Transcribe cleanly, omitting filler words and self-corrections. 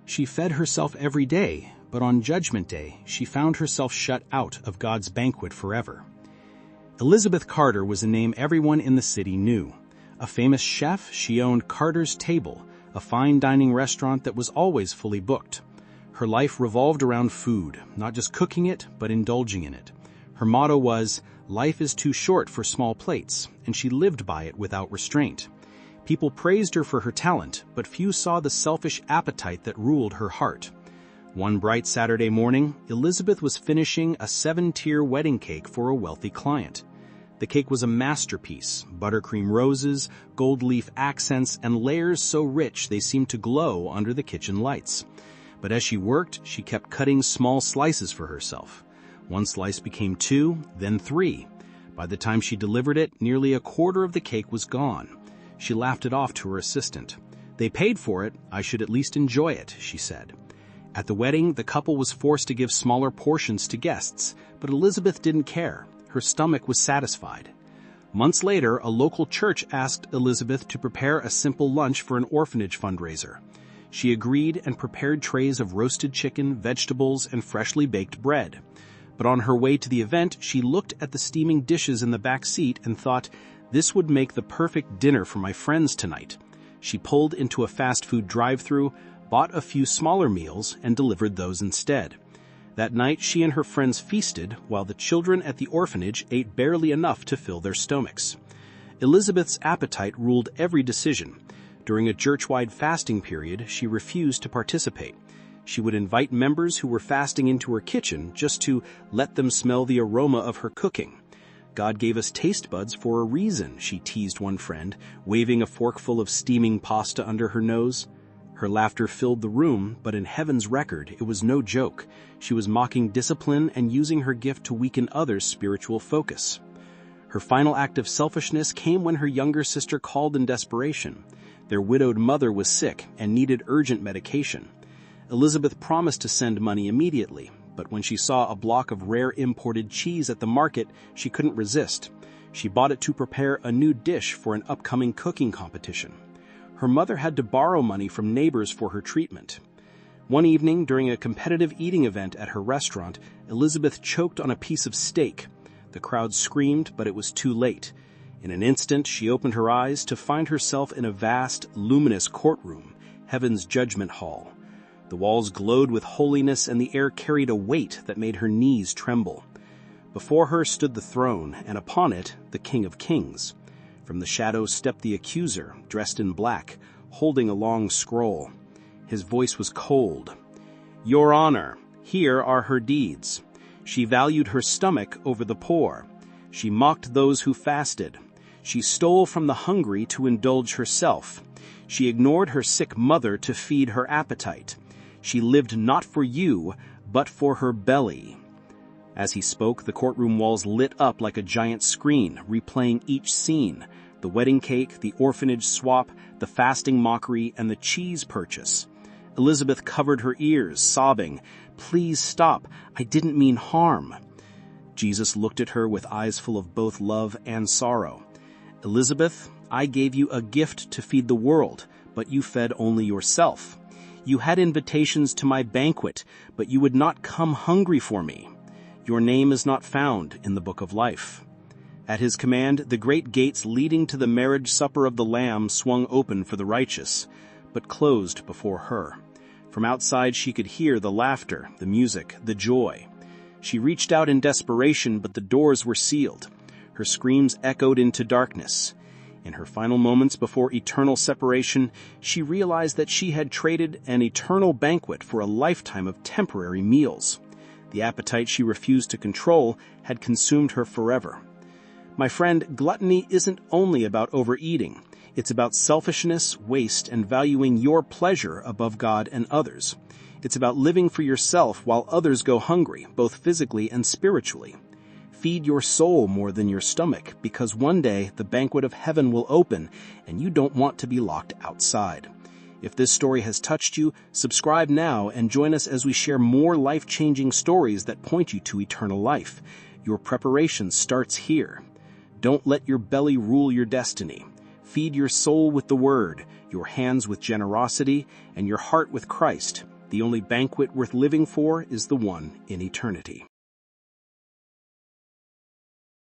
She fed herself every day, but on Judgment Day, she found herself shut out of God's banquet forever. Elizabeth Carter was a name everyone in the city knew. A famous chef, she owned Carter's Table, a fine dining restaurant that was always fully booked. Her life revolved around food, not just cooking it, but indulging in it. Her motto was, "Life is too short for small plates," and she lived by it without restraint. People praised her for her talent, but few saw the selfish appetite that ruled her heart. One bright Saturday morning, Elizabeth was finishing a 7-tier wedding cake for a wealthy client. The cake was a masterpiece, buttercream roses, gold leaf accents, and layers so rich they seemed to glow under the kitchen lights. But as she worked, she kept cutting small slices for herself. One slice became 2, then 3. By the time she delivered it, nearly a quarter of the cake was gone. She laughed it off to her assistant. "They paid for it, I should at least enjoy it," she said. At the wedding, the couple was forced to give smaller portions to guests, but Elizabeth didn't care. Her stomach was satisfied. Months later, a local church asked Elizabeth to prepare a simple lunch for an orphanage fundraiser. She agreed and prepared trays of roasted chicken, vegetables, and freshly baked bread. But on her way to the event, she looked at the steaming dishes in the back seat and thought, "This would make the perfect dinner for my friends tonight." She pulled into a fast food drive-thru, bought a few smaller meals, and delivered those instead. That night, she and her friends feasted, while the children at the orphanage ate barely enough to fill their stomachs. Elizabeth's appetite ruled every decision. During a church-wide fasting period, she refused to participate. She would invite members who were fasting into her kitchen just to let them smell the aroma of her cooking. "God gave us taste buds for a reason," she teased one friend, waving a forkful of steaming pasta under her nose. Her laughter filled the room, but in heaven's record, it was no joke. She was mocking discipline and using her gift to weaken others' spiritual focus. Her final act of selfishness came when her younger sister called in desperation. Their widowed mother was sick and needed urgent medication. Elizabeth promised to send money immediately, but when she saw a block of rare imported cheese at the market, she couldn't resist. She bought it to prepare a new dish for an upcoming cooking competition. Her mother had to borrow money from neighbors for her treatment. One evening, during a competitive eating event at her restaurant, Elizabeth choked on a piece of steak. The crowd screamed, but it was too late. In an instant, she opened her eyes to find herself in a vast, luminous courtroom, heaven's judgment hall. The walls glowed with holiness, and the air carried a weight that made her knees tremble. Before her stood the throne, and upon it, the King of Kings. From the shadows stepped the accuser, dressed in black, holding a long scroll. His voice was cold. "Your Honor, here are her deeds. She valued her stomach over the poor. She mocked those who fasted. She stole from the hungry to indulge herself. She ignored her sick mother to feed her appetite. She lived not for you, but for her belly." As he spoke, the courtroom walls lit up like a giant screen, replaying each scene: the wedding cake, the orphanage swap, the fasting mockery, and the cheese purchase. Elizabeth covered her ears, sobbing, "Please stop. I didn't mean harm." Jesus looked at her with eyes full of both love and sorrow. "Elizabeth, I gave you a gift to feed the world, but you fed only yourself. You had invitations to my banquet, but you would not come hungry for me. Your name is not found in the book of life." At his command, the great gates leading to the marriage supper of the Lamb swung open for the righteous, but closed before her. From outside she could hear the laughter, the music, the joy. She reached out in desperation, but the doors were sealed. Her screams echoed into darkness. In her final moments before eternal separation, she realized that she had traded an eternal banquet for a lifetime of temporary meals. The appetite she refused to control had consumed her forever. My friend, gluttony isn't only about overeating. It's about selfishness, waste, and valuing your pleasure above God and others. It's about living for yourself while others go hungry, both physically and spiritually. Feed your soul more than your stomach, because one day the banquet of heaven will open, and you don't want to be locked outside. If this story has touched you, subscribe now and join us as we share more life-changing stories that point you to eternal life. Your preparation starts here. Don't let your belly rule your destiny. Feed your soul with the Word, your hands with generosity, and your heart with Christ. The only banquet worth living for is the one in eternity.